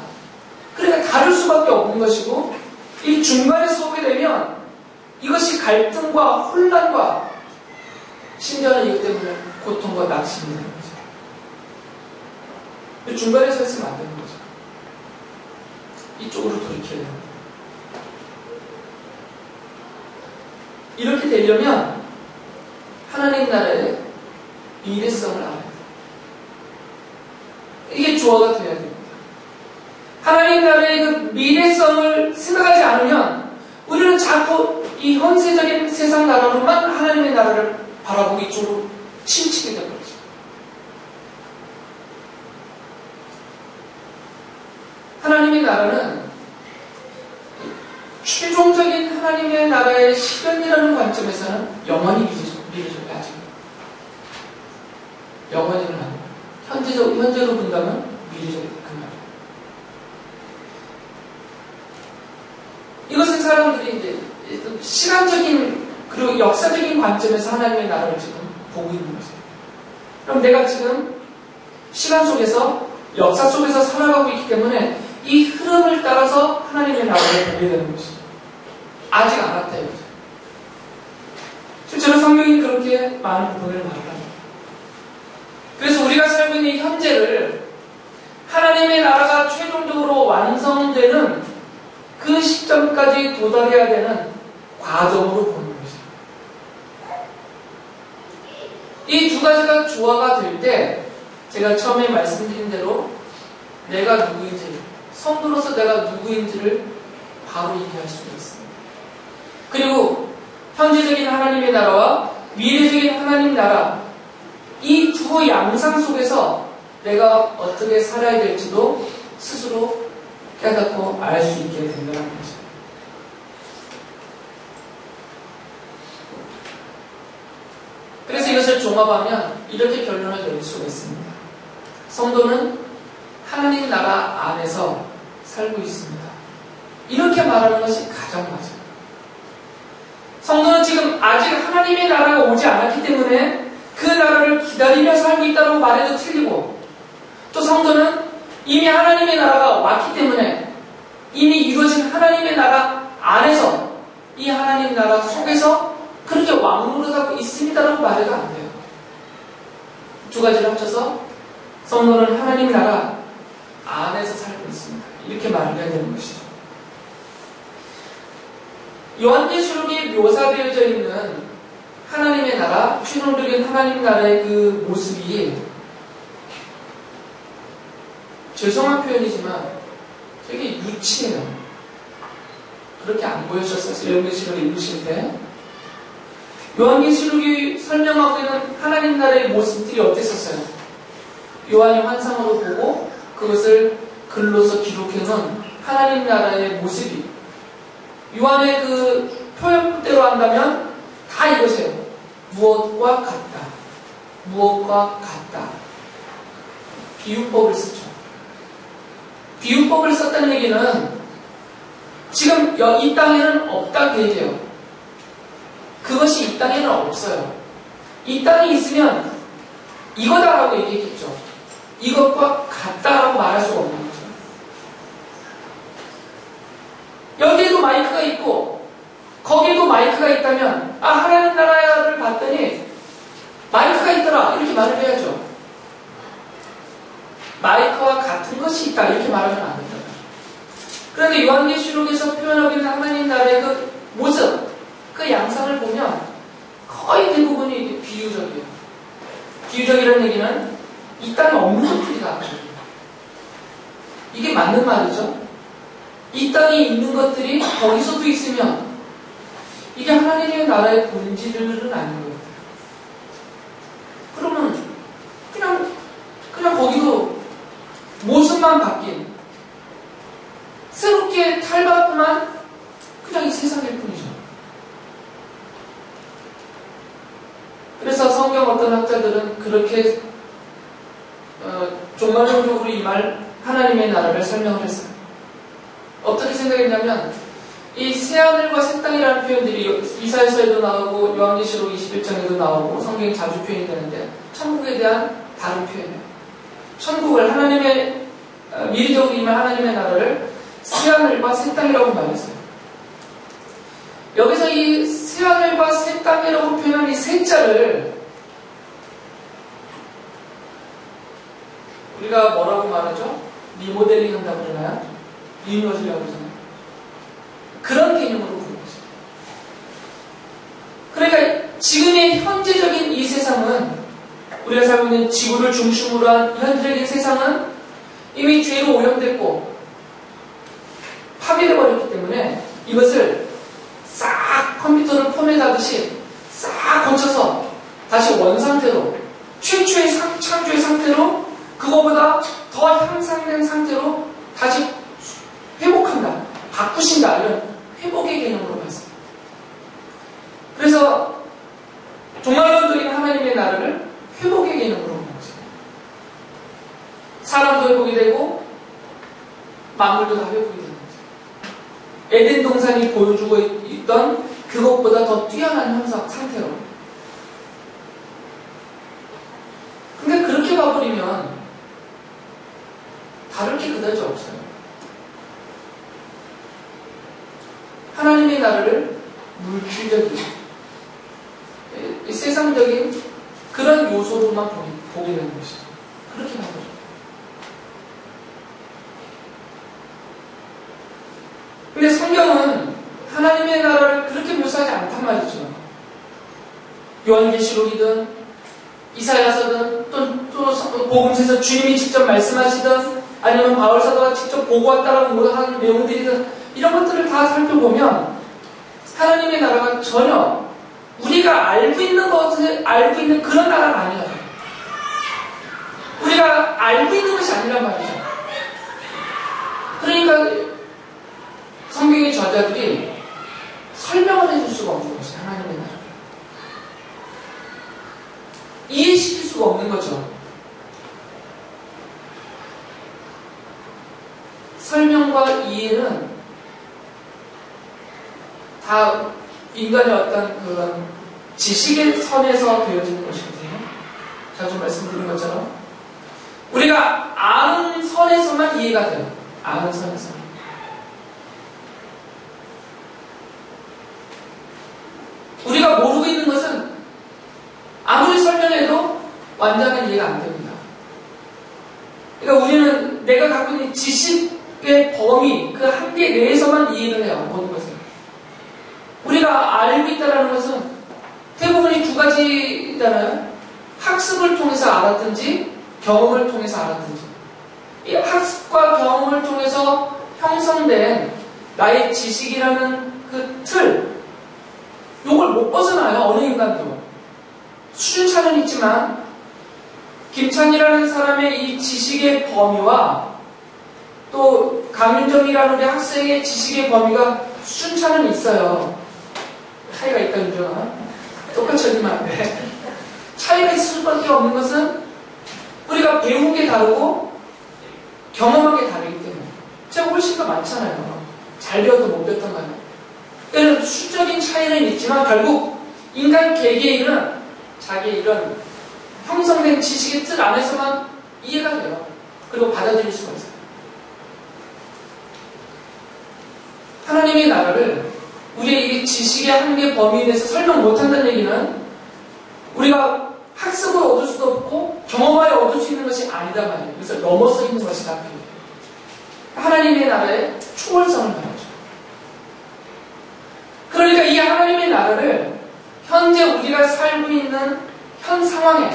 그러니까 다를 수밖에 없는 것이고 이 중간에 서게 되면 이것이 갈등과 혼란과 심지어는 이것 때문에 고통과 낙심이 되는 거죠. 중간에 서 있으면 안 되는 거죠. 이쪽으로 돌이켜야 됩니다. 이렇게 되려면 하나님 나라의 미래성을 알아야 돼요. 이게 조화가 되어야 됩니다. 하나님 나라의 그 미래성을 생각하지 않으면 우리는 자꾸 이 현세적인 세상 나라로만 하나님의 나라를 바라보고 이쪽으로 치우치게 되는 거죠. 하나님의 나라는 최종적인 하나님의 나라의 실현이라는 관점에서는 영원히 미래적이 아직 영원히는 아니고 현재로 본다면 미래적이 그 말이에요. 이것은 사람들이 이제 시간적인 그리고 역사적인 관점에서 하나님의 나라를 지금 보고 있는 거죠. 그럼 내가 지금 시간 속에서 역사 속에서 살아가고 있기 때문에 이 흐름을 따라서 하나님의 나라를 보게 되는 것이죠. 아직 안 왔다 이거죠. 실제로 성경이 그렇게 많은 부분을 말합니다. 그래서 우리가 살고 있는 이 현재를 하나님의 나라가 최종적으로 완성되는 그 시점까지 도달해야 되는 과정으로 보는 것이죠. 이 두 가지가 조화가 될 때 제가 처음에 말씀드린 대로 내가 누구인지, 성도로서 내가 누구인지를 바로 이해할 수가 있습니다. 그리고 현재적인 하나님의 나라와 미래적인 하나님 나라, 이 두 양상 속에서 내가 어떻게 살아야 될지도 스스로 깨닫고 알 수 있게 된다는 것입니다. 그래서 이것을 종합하면 이렇게 결론을 내릴 수가 있습니다. 성도는 하나님 나라 안에서 살고 있습니다. 이렇게 말하는 것이 가장 맞아요. 성도는 지금 아직 하나님의 나라가 오지 않았기 때문에 그 나라를 기다리며 살고 있다고 말해도 틀리고, 또 성도는 이미 하나님의 나라가 왔기 때문에 이미 이루어진 하나님의 나라 안에서 이 하나님 나라 속에서 그렇게 왕노릇하고 있습니다라고 말해도 안 돼요. 두 가지를 합쳐서 성도는 하나님 나라 안에서 살고 있습니다. 이렇게 말을 해야 되는 것이죠. 요한계시록에 묘사되어져 있는 하나님의 나라, 최종적인 하나님 나라의 그 모습이, 죄송한 표현이지만 되게 유치해요. 그렇게 안 보여주셨어요? 요한계시록을 읽으실 때. 요한계시록이 설명하고 있는 하나님 나라의 모습들이 어땠었어요? 요한이 환상으로 보고 그것을 글로서 기록해놓은 하나님 나라의 모습이, 요한의 그 표현대로 한다면 다 이것이에요. 무엇과 같다. 무엇과 같다. 비유법을 쓰죠. 비유법을 썼다는 얘기는 지금 이 땅에는 없다 그 얘기예요. 그것이 이 땅에는 없어요. 이 땅에 있으면 이거다라고 얘기했겠죠. 이것과 같다라고 말할 수가 없는 거죠. 여기에도 마이크가 있고 거기에도 마이크가 있다면, 아, 하나님 나라를 봤더니 마이크가 있더라 이렇게 말을 해야죠. 마이크와 같은 것이 있다 이렇게 말하면 안 된다. 그런데 요한계시록에서 표현하고 있는 하나님 나라의 그 모습, 그 양상을 보면 거의 대부분이 비유적이에요. 비유적이라는 얘기는 이 땅에 없는 것들이다. 이게 맞는 말이죠. 이 땅에 있는 것들이 거기서도 있으면 이게 하나님의 나라의 본질은 아닌 거예요. 그러면 그냥 거기도 모습만 바뀐, 새롭게 탈바꿈한 그냥 이 세상일 뿐이죠. 그래서 성경 어떤 학자들은 그렇게 종말론적으로 이 말 하나님의 나라를 설명을 했어요. 어떻게 생각했냐면, 이 새하늘과 새 땅이라는 표현들이 이사야서에도 나오고 요한계시록 21장에도 나오고 성경에 자주 표현이 되는데, 천국에 대한 다른 표현이에요. 천국을, 하나님의 미래적으로 임할 하나님의 나라를 새하늘과 새 땅이라고 말했어요. 여기서 이 새하늘과 새 땅이라고 표현한 이 새자를 우리가 뭐라고 말하죠? 리모델링 한다고 그러나요? 리뉴얼이라고 그러잖아요. 그런 개념으로 부르는 거죠. 그러니까 지금의 현재적인 이 세상은, 우리가 살고 있는 지구를 중심으로 한 현재적인 세상은 이미 죄로 오염됐고 파괴돼 버렸기 때문에 이것을 싹 컴퓨터를 포맷하듯이 싹 고쳐서 다시 원상태로, 최초의 창조의 상태로, 그거보다 더 향상된 상태로 다시 회복한다, 바꾸신다, 이런 회복의 개념으로 봤습니다. 그래서 종말론적인 하나님의 나라를 회복의 개념으로 본 거죠. 사람도 회복이 되고 만물도 다 회복이 되는 거죠. 에덴 동산이 보여주고 있던 그것보다 더 뛰어난 형상 상태로. 근데 그렇게 봐버리면 다를 게 그다지 없어요. 하나님의 나라를 물질적인, 세상적인 그런 요소로만 보게 되는 것이죠. 그렇게 봐버려요. 근데 성경은 하나님의 나라를 그렇게 묘사하지 않단 말이죠. 요한계시록이든 이사야서든 또 복음서에서 주님이 직접 말씀하시든 아니면 바울사도가 직접 보고 왔다라고 하는 내용들이든 이런 것들을 다 살펴보면 하나님의 나라가 전혀 우리가 알고 있는 것을 알고 있는 그런 나라가 아니에요. 우리가 알고 있는 것이 아니란 말이죠. 그러니까 성경의 저자들이 설명을 해줄 수가 없는 것이 하나님의 나라. 이해시킬 수가 없는 거죠. 설명과 이해는 다 인간의 어떤 그런 지식의 선에서 되어지는 것이거든요. 자주 말씀드린 것처럼 우리가 아는 선에서만 이해가 돼요. 아는 선에서. 우리가 모르고 있는 것은 아무리 설명해도 완전한 이해가 안 됩니다. 그러니까 우리는 내가 갖고 있는 지식의 범위, 그 한계 내에서만 이해를 해요. 모든 것을. 우리가 알고 있다는 것은 대부분이 두 가지잖아요. 학습을 통해서 알았든지 경험을 통해서 알았든지. 이 학습과 경험을 통해서 형성된 나의 지식이라는 그 틀, 요걸 못 벗어나요. 어느 인간도. 수준차는 있지만 김찬이라는 사람의 이 지식의 범위와 또 강윤정이라는 우리 학생의 지식의 범위가 수준차는 있어요. 차이가 있다, 윤정아. 똑같이 해주면 안 돼. 차이가 있을 수밖에 없는 것은 우리가 배운 게 다르고 경험한 게 다르기 때문에. 제가 훨씬 더 많잖아요. 잘 배워도 못 배웠던 거예요. 그러니까 수적인 차이는 있지만 결국 인간 개개인은 자기의 이런 형성된 지식의 틀 안에서만 이해가 돼요. 그리고 받아들일 수가 있어요. 하나님의 나라를 우리의 이 지식의 한계 범위에 대해서 설명 못한다는 얘기는 우리가 학습을 얻을 수도 없고 경험하여 얻을 수 있는 것이 아니다 말이에요. 그래서 넘어서 있는 것이다. 하나님의 나라의 초월성을 말하죠. 그러니까 이 하나님의 나라를 현재 우리가 살고 있는 현 상황에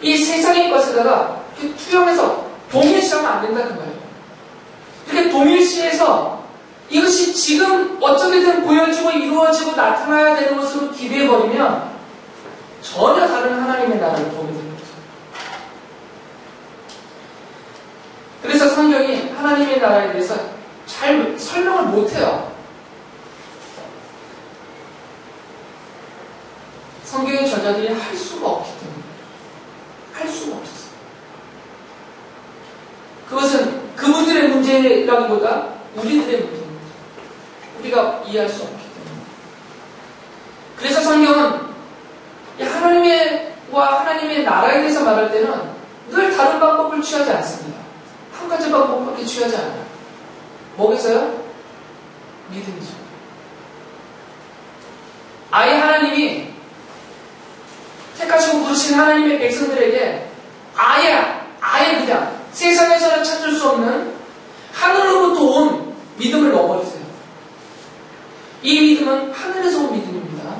이 세상의 것에다가 투영해서 동일시하면 안 된다는 거예요. 이렇게 동일시해서 이것이 지금 어떻게든 보여지고 이루어지고 나타나야 되는 것으로 기대해버리면 전혀 다른 하나님의 나라를 보게 되는 거죠. 그래서 성경이 하나님의 나라에 대해서 잘 설명을 못해요. 성경의 저자들이 할 수가 없기 때문에. 할 수가 없었어요. 그것은 그분들의 문제라기보다 우리들의 문제입니다. 우리가 이해할 수 없기 때문에. 그래서 성경은 하나님의 나라에 대해서 말할 때는 늘 다른 방법을 취하지 않습니다. 한 가지 방법밖에 취하지 않아요. 뭐겠어요? 믿음이죠. 아예 하나님이 택하시고 부르신 하나님의 백성들에게 아예 그냥 세상에서는 찾을 수 없는 하늘로부터 온 믿음을 넣어버리세요. 이 믿음은 하늘에서 온 믿음입니다.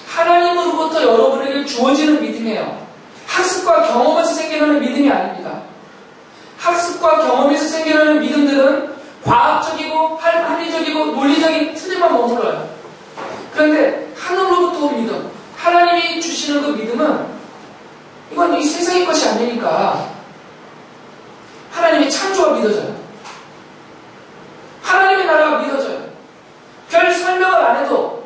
하나님으로부터 여러분에게 주어지는 믿음이에요. 학습과 경험에서 생겨나는 믿음이 아닙니다. 학습과 경험에서 생겨나는 믿음들은 과학적이고 합리적이고 논리적인 틀에만 머물러요. 그런데 하늘로부터 온 믿음, 하나님이 주시는 그 믿음은 이건 이 세상의 것이 아니니까 하나님의 창조가 믿어져요. 하나님의 나라가 믿어져요. 별 설명을 안 해도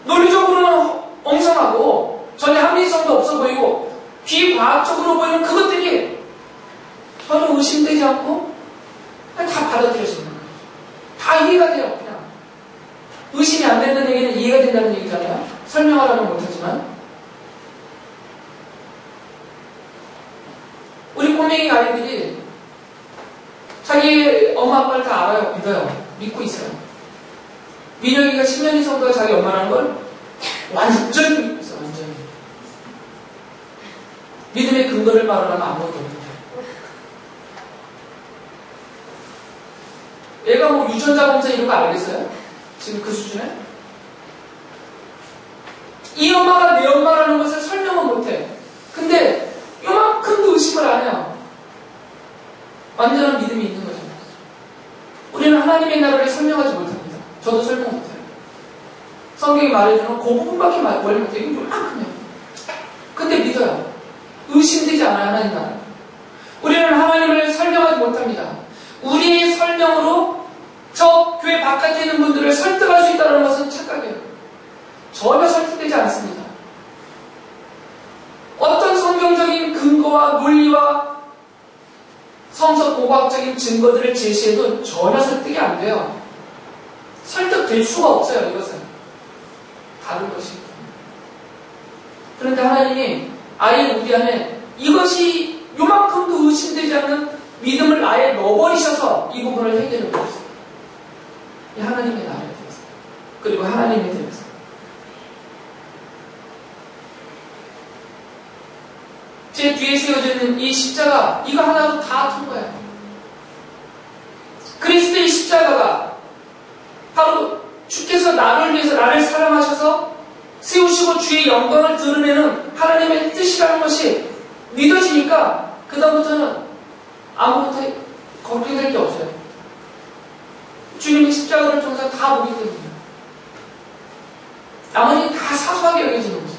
논리적으로는 엉성하고 전혀 합리성도 없어 보이고 비과학적으로 보이는 그것들이 전혀 의심되지 않고 그냥 다 받아들여지는 거예요. 다 이해가 돼요. 그냥 의심이 안 된다는 얘기는 이해가 된다는 얘기잖아요. 설명하라면 못하지만 우리 꼬맹이 아이들이 자기 엄마 아빠를 다 알아요. 믿어요. 믿고 있어요. 민혁이가 10년이 성도가 자기 엄마라는 걸 완전히 믿고 있어요. 완전히. 믿음의 근거를 말하면 아무것도 없는데 애가 뭐 유전자 검사 이런 거 알겠어요? 지금 그 수준에? 이 엄마가 내 엄마라는 것을 설명은 못해. 근데 요만큼도 의심을 안 해요. 완전한 믿음이 있는 거죠. 우리는 하나님의 나라를 설명하지 못합니다. 저도 설명 못해요. 성경이 말해주는 그 부분밖에 말 못해요. 이게 요만큼이에요. 근데 믿어요. 의심되지 않아요. 하나님 나라. 우리는 하나님을 설명하지 못합니다. 우리의 설명으로 저 교회 바깥에 있는 분들을 설득할 수 있다는 것은 착각이에요. 전혀 설득되지 않습니다. 어떤 성경적인 근거와 논리와 성서 고고학적인 증거들을 제시해도 전혀 설득이 안 돼요. 설득될 수가 없어요. 이것은 다른 것이기 때문에. 그런데 하나님이 아예 우리 안에 이것이 요만큼도 의심되지 않는 믿음을 아예 넣어버리셔서 이 부분을 해결해 버렸어요. 이 하나님의 나라에 대해서, 그리고 하나님에 대해서. 제 뒤에 세워져 있는 이 십자가, 이거 하나로 다 통과해요. 그리스도의 십자가가 바로 주께서 나를 위해서 나를 사랑하셔서 세우시고 주의 영광을 드러내는 하나님의 뜻이라는 것이 믿어지니까 그다음부터는 아무것도 걱정될 게 없어요. 주님의 십자가를 통해서 다 보기 때문이에요. 나머지 다 사소하게 여겨지는 거죠.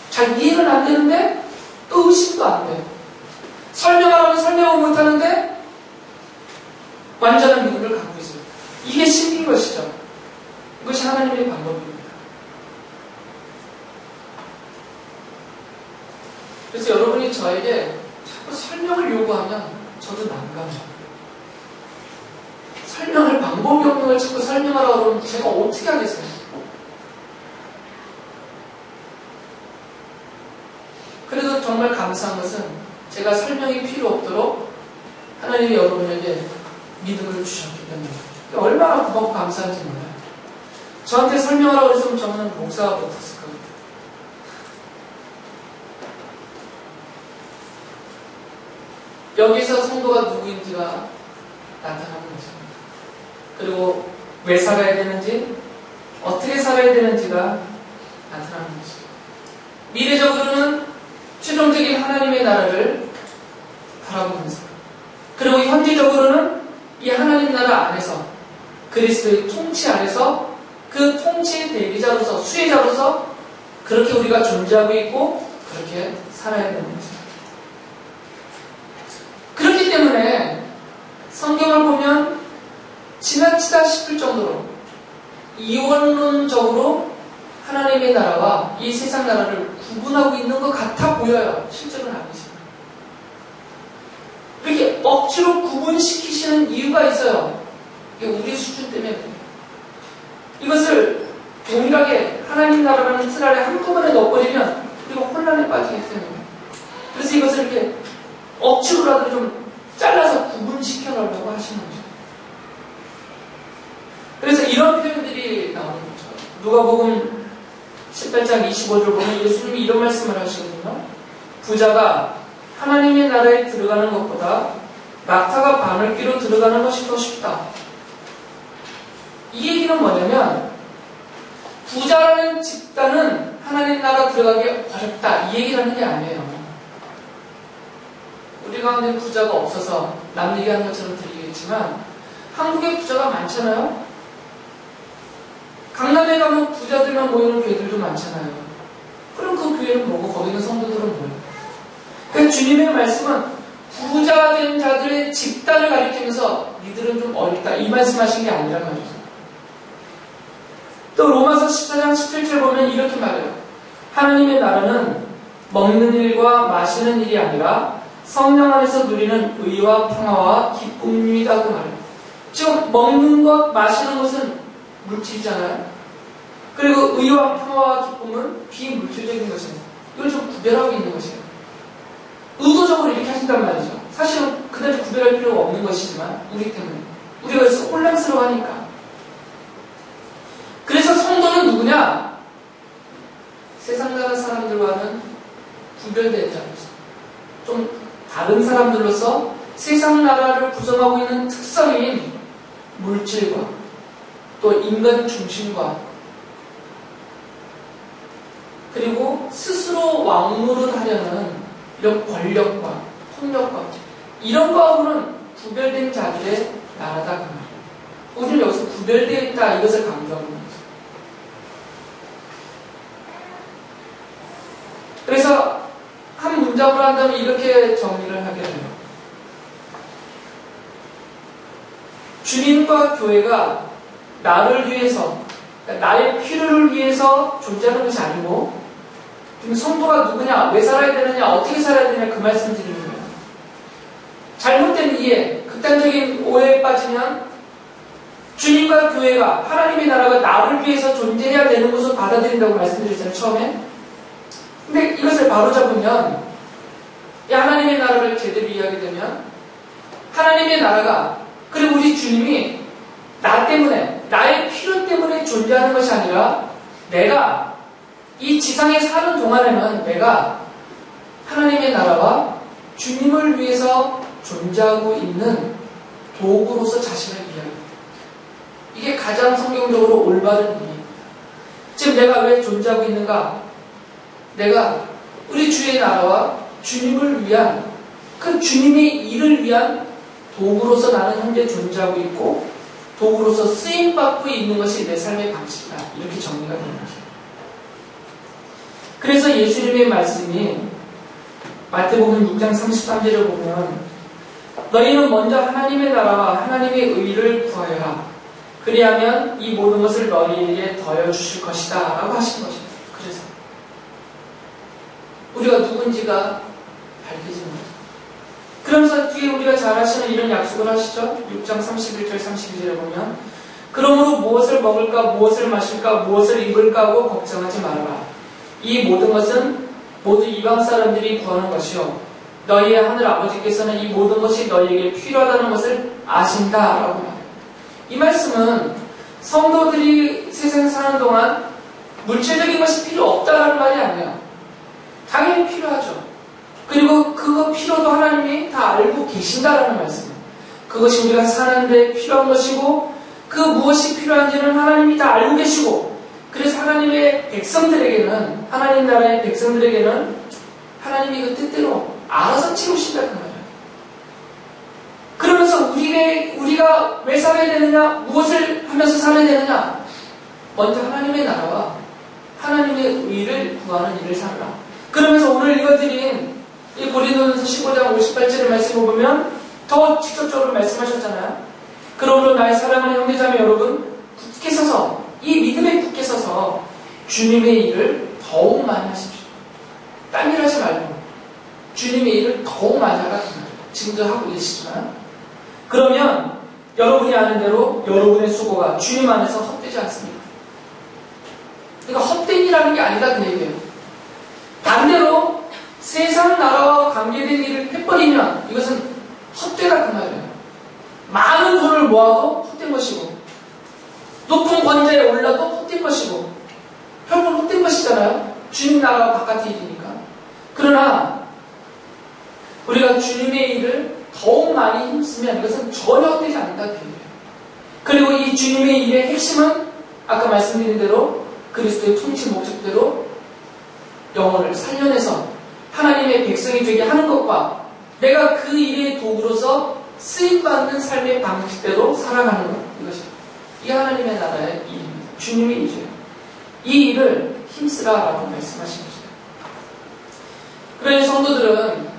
잘 이해는 안 되는데 또 의심도 안 돼요. 설명하라면 설명을 못하는데 완전한 믿음을 갖고 있어요. 이게 신비인 것이죠. 이것이 하나님의 방법입니다. 그래서 여러분이 저에게 자꾸 설명을 요구하면 저도 난감해요. 설명을 방법이 없는 걸 자꾸 설명하라고 그러면 제가 어떻게 하겠어요? 그래도 정말 감사한 것은 제가 설명이 필요 없도록 하나님이 여러분에게 믿음을 주셨기 때문에 얼마나 고맙고 감사한지 몰라요. 저한테 설명하라고 했으면 저는 목사가 못했을 겁니다. 여기서 성도가 누구인지가 나타나는 것입니다. 그리고 왜 살아야 되는지, 어떻게 살아야 되는지가 나타나는 것입니다. 미래적으로는 최종적인 하나님의 나라를 바라보면서, 그리고 현재적으로는 이 하나님 나라 안에서 그리스도의 통치 안에서 그 통치의 대리자로서, 수혜자로서 그렇게 우리가 존재하고 있고 그렇게 살아야 되는 것입니다. 그렇기 때문에 성경을 보면 지나치다 싶을 정도로 이원론적으로 하나님의 나라와 이 세상 나라를 구분하고 있는 것 같아 보여요. 실제로는 아니죠. 이렇게 억지로 구분시키시는 이유가 있어요. 이게 우리 수준 때문에 그래요. 이것을 동일하게 하나님 나라라는 틀 아래 한꺼번에 넣어버리면 우리가 혼란에 빠지기 때문에, 그래서 이것을 이렇게 억지로라도 좀 잘라서 구분시켜 놓으려고 하시는 거죠. 그래서 이런 표현들이 나오는 거죠. 누가복음 18장 25절 보면 예수님이 이런 말씀을 하시거든요. 부자가 하나님의 나라에 들어가는 것보다 낙타가 바늘귀로 들어가는 것이 더 쉽다. 이 얘기는 뭐냐면 부자라는 집단은 하나님 나라 들어가기 어렵다, 이 얘기를 하는 게 아니에요. 우리 가운데 부자가 없어서 남 얘기하는 것처럼 들리겠지만 한국에 부자가 많잖아요. 강남에 가면 부자들만 모이는 교회들도 많잖아요. 그럼 그 교회는 뭐고 거기 있는 성도들은 뭐예요? 그러니까 주님의 말씀은 부자 된 자들의 집단을 가리키면서 니들은 좀 어렵다, 이 말씀하신 게 아니란 말이죠. 또 로마서 14장 17절 보면 이렇게 말해요. 하나님의 나라는 먹는 일과 마시는 일이 아니라 성령 안에서 누리는 의와 평화와 기쁨이다, 그 말이에요. 지금 먹는 것, 마시는 것은 물질이잖아요. 그리고 의와 평화와 기쁨은 비물질적인 것입니다. 이걸 좀 구별하고 있는 것이에요. 의도적으로 이렇게 하신단 말이죠. 사실은 그다지 구별할 필요가 없는 것이지만 우리 때문에, 우리가 그래서 혼란스러워하니까. 그래서 성도는 누구냐? 세상 나라 사람들과는 구별된 자로서, 좀 다른 사람들로서 세상 나라를 구성하고 있는 특성인 물질과 또 인간 중심과 그리고 스스로 왕노릇하려는 이런 권력과 폭력과 이런 거하고는 구별된 자들의 나라다 그 말이에요. 우리는 여기서 구별되어 있다 이것을 강조하는 거죠. 그래서 한 문장으로 한다면 이렇게 정리를 하게 돼요. 주님과 교회가 나를 위해서, 그러니까 나의 필요를 위해서 존재하는 것이 아니고, 지금 성도가 누구냐, 왜 살아야 되느냐, 어떻게 살아야 되느냐 그 말씀 드리는 거예요. 잘못된 이해, 극단적인 오해에 빠지면 주님과 교회가, 하나님의 나라가 나를 위해서 존재해야 되는 것을 받아들인다고 말씀드렸잖아요, 처음에. 근데 이것을 바로잡으면, 이 하나님의 나라를 제대로 이해하게 되면, 하나님의 나라가, 그리고 우리 주님이 나 때문에, 나의 필요 때문에 존재하는 것이 아니라, 내가 이 지상에 사는 동안에는 내가 하나님의 나라와 주님을 위해서 존재하고 있는 도구로서 자신을 이해합니다. 이게 가장 성경적으로 올바른 의미입니다. 지금 내가 왜 존재하고 있는가? 내가 우리 주의 나라와 주님을 위한 그 주님의 일을 위한 도구로서 나는 현재 존재하고 있고 도구로서 쓰임받고 있는 것이 내 삶의 방식이다. 이렇게 정리가 되는 거죠. 그래서 예수님의 말씀이 마태복음 6장 33절을 보면 너희는 먼저 하나님의 나라와 하나님의 의를 구하여라. 그리하면 이 모든 것을 너희에게 더해 주실 것이다 라고 하신 것입니다. 그래서 우리가 누군지가 밝혀지는 거죠. 그러면서 뒤에 우리가 잘 아시는 이런 약속을 하시죠. 6장 31절 32절에 보면 그러므로 무엇을 먹을까 무엇을 마실까 무엇을 입을까 하고 걱정하지 말아라. 이 모든 것은 모두 이방 사람들이 구하는 것이요 너희의 하늘 아버지께서는 이 모든 것이 너희에게 필요하다는 것을 아신다라고 말합니다. 이 말씀은 성도들이 세상에 사는 동안 물질적인 것이 필요 없다라는 말이 아니에요. 당연히 필요하죠. 그리고 그 필요도 하나님이 다 알고 계신다라는 말씀이에요. 그것이 우리가 사는데 필요한 것이고 그 무엇이 필요한지는 하나님이 다 알고 계시고 그래서 하나님의 백성들에게는 하나님 나라의 백성들에게는 하나님이 그 뜻대로 알아서 채우신다 그 말이에요. 그러면서 우리가 왜 살아야 되느냐 무엇을 하면서 살아야 되느냐 먼저 하나님의 나라와 하나님의 의를 구하는 일을 살아라. 그러면서 오늘 읽어드린 이 고린도전서 15장 58절의 말씀을 보면 더 직접적으로 말씀하셨잖아요. 그러므로 나의 사랑하는 형제자매 여러분 굳게 서서 이 믿음에 굳게 서서 주님의 일을 더욱 많이 하십시오. 딴 일 하지 말고 주님의 일을 더욱 많이 하라. 지금도 하고 계시지만 그러면 여러분이 아는 대로 여러분의 수고가 주님 안에서 헛되지 않습니다. 그러니까 헛된 일하는 게 아니다 그 얘기예요. 반대로 세상 나라와 관계된 일을 해버리면 이것은 헛되다 그 말이에요. 많은 돈을 모아도 헛된 것이고 높은 권좌에 올라도 헛된 것이고 결국은 헛된 것이잖아요. 주님 나라와 바깥의 일이니까. 그러나 우리가 주님의 일을 더욱 많이 힘쓰면 이것은 전혀 헛되지 않는다 그 얘기예요. 그리고 이 주님의 일의 핵심은 아까 말씀드린 대로 그리스도의 통치 목적대로 영혼을 살려내서 하나님의 백성이 되게 하는 것과 내가 그 일의 도구로서 쓰임받는 삶의 방식대로 살아가는 것 이것입니다. 이게 하나님의 나라의 일입니다. 주님의 일이에요. 이 일을 힘쓰라라고 말씀하신 것입니다. 그러니 성도들은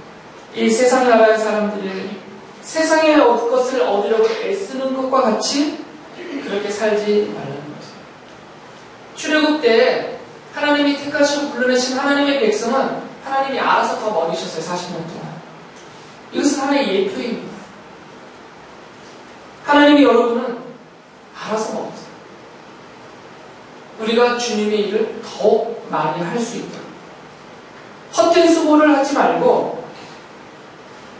이 세상 나라의 사람들이 세상의 것을 얻으려고 애쓰는 것과 같이 그렇게 살지 말라는 것입니다. 출애굽 때 하나님이 택하시고 불러내신 하나님의 백성은 하나님이 알아서 더 먹이셨어요. 40년 동안. 이것은 하나의 예표입니다. 하나님이 여러분은 알아서 먹었어요. 우리가 주님의 일을 더욱 많이 할 수 있도록 헛된 수고를 하지 말고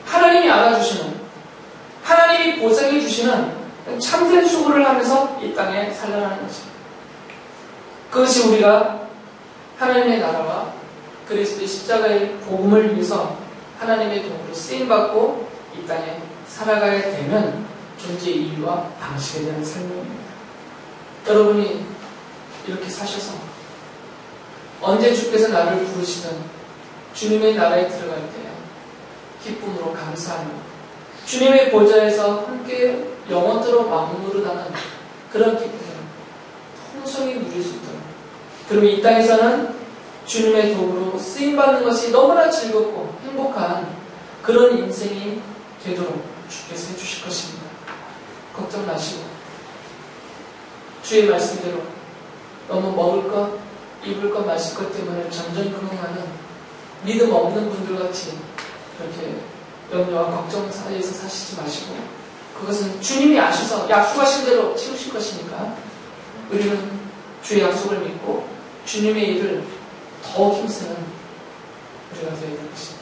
하나님이 알아주시는 하나님이 보상해 주시는 참된 수고를 하면서 이 땅에 살아가는 것입니다. 그것이 우리가 하나님의 나라와 그리스도의 십자가의 복음을 위해서 하나님의 도움으로 쓰임받고 이 땅에 살아가야 되는 존재 이유와 방식에 대한 설명입니다. 여러분이 이렇게 사셔서 언제 주께서 나를 부르시든 주님의 나라에 들어갈 때 기쁨으로 감사하며 주님의 보좌에서 함께 영원토록 왕노릇하는 그런 기쁨을 풍성히 누릴 수 있도록, 그리고 이 땅에서는 주님의 도구로 쓰임받는 것이 너무나 즐겁고 행복한 그런 인생이 되도록 주께서 해주실 것입니다. 걱정 마시고 주의 말씀대로 너무 먹을 것, 입을 것, 마실 것 때문에 전전긍긍하는 믿음 없는 분들같이 그렇게 염려와 걱정 사이에서 사시지 마시고, 그것은 주님이 아셔서 약속하신 대로 채우실 것이니까 우리는 주의 약속을 믿고 주님의 일을 더욱 힘쓰는 우리가 되어야 될 것입니다.